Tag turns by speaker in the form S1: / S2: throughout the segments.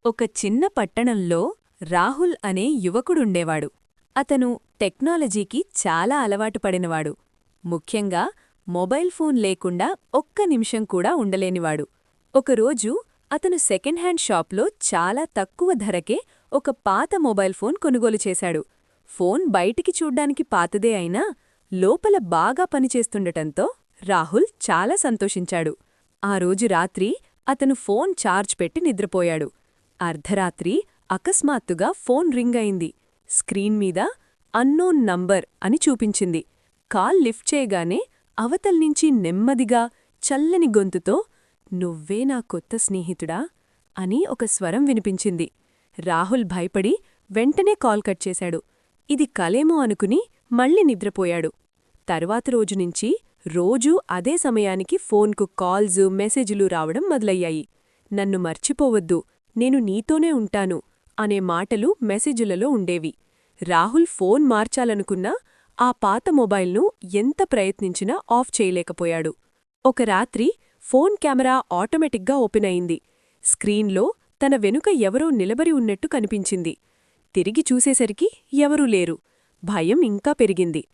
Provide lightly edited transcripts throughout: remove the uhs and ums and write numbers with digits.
S1: ఒక చిన్న పట్టణంలో రాహుల్ అనే యువకుడుండేవాడు. అతను టెక్నాలజీకి చాలా అలవాటు పడినవాడు. ముఖ్యంగా మొబైల్ ఫోన్ లేకుండా ఒక్క నిమిషం కూడా ఉండలేనివాడు. ఒకరోజు అతను సెకండ్ హ్యాండ్ షాప్లో చాలా తక్కువ ధరకే ఒక పాత మొబైల్ ఫోన్ కొనుగోలు చేశాడు. ఫోన్ బయటికి చూడ్డానికి పాతదే అయినా లోపల బాగా పనిచేస్తుండటంతో రాహుల్ చాలా సంతోషించాడు. ఆ రోజు రాత్రి అతను ఫోన్ ఛార్జ్ పెట్టి నిద్రపోయాడు. అర్ధరాత్రి అకస్మాత్తుగా ఫోన్ రింగ్ అయింది. స్క్రీన్ మీద అన్నోన్ నంబర్ అని చూపించింది. కాల్ లిఫ్ట్ చేయగానే అవతల్నించి నెమ్మదిగా చల్లని గొంతుతో "నువ్వే నా కొత్త స్నేహితుడా?" అని ఒక స్వరం వినిపించింది. రాహుల్ భయపడి వెంటనే కాల్ కట్ చేశాడు. ఇది కలేమో అనుకుని మళ్ళీ నిద్రపోయాడు. తరువాత రోజునుంచి రోజూ అదే సమయానికి ఫోన్కు కాల్స్, మెసేజులు రావడం మొదలయ్యాయి. "నన్ను మర్చిపోవద్దు, నేను నీతోనే ఉంటాను" అనే మాటలు మెసేజులలో ఉండేవి. రాహుల్ ఫోన్ మార్చాలనుకున్నా ఆ పాత మొబైల్ను ఎంత ప్రయత్నించినా ఆఫ్ చేయలేకపోయాడు. ఒక రాత్రి ఫోన్ కెమెరా ఆటోమేటిక్గా ఓపెన్ అయింది. స్క్రీన్లో తన వెనుక ఎవరో నిలబడి ఉన్నట్టు కనిపించింది. తిరిగి చూసేసరికి ఎవరూ లేరు. భయం ఇంకా పెరిగింది.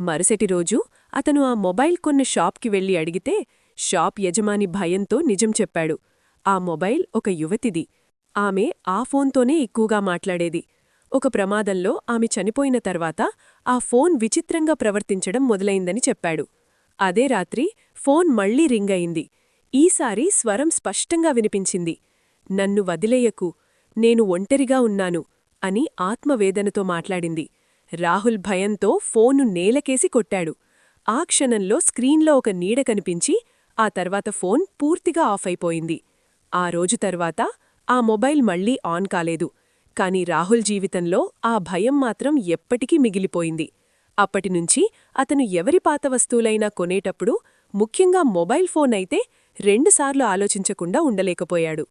S1: మరుసటి రోజు అతను ఆ మొబైల్ కొన్న షాప్కి వెళ్లి అడిగితే షాప్ యజమాని భయంతో నిజం చెప్పాడు. ఆ మొబైల్ ఒక యువతిది. ఆమె ఆ ఫోన్తోనే ఎక్కువగా మాట్లాడేది. ఒక ప్రమాదంలో ఆమె చనిపోయిన తర్వాత ఆ ఫోన్ విచిత్రంగా ప్రవర్తించడం మొదలైందని చెప్పాడు. అదే రాత్రి ఫోన్ మళ్లీ రింగ్ అయింది. ఈసారి స్వరం స్పష్టంగా వినిపించింది. "నన్ను వదిలేయకు, నేను ఒంటరిగా ఉన్నాను" అని ఆత్మవేదనతో మాట్లాడింది. రాహుల్ భయంతో ఫోను నేలకేసి కొట్టాడు. ఆ క్షణంలో స్క్రీన్లో ఒక నీడ కనిపించి ఆ తర్వాత ఫోన్ పూర్తిగా ఆఫ్ అయిపోయింది. ఆ రోజు తర్వాత ఆ మొబైల్ మళ్లీ ఆన్ కాలేదు. కాని రాహుల్ జీవితంలో ఆ భయం మాత్రం ఎప్పటికీ మిగిలిపోయింది. అప్పటినుంచి అతను ఎవరి పాత వస్తువులైనా కొనేటప్పుడు, ముఖ్యంగా మొబైల్ ఫోన్ అయితే, రెండుసార్లు ఆలోచించకుండా ఉండలేకపోయాడు.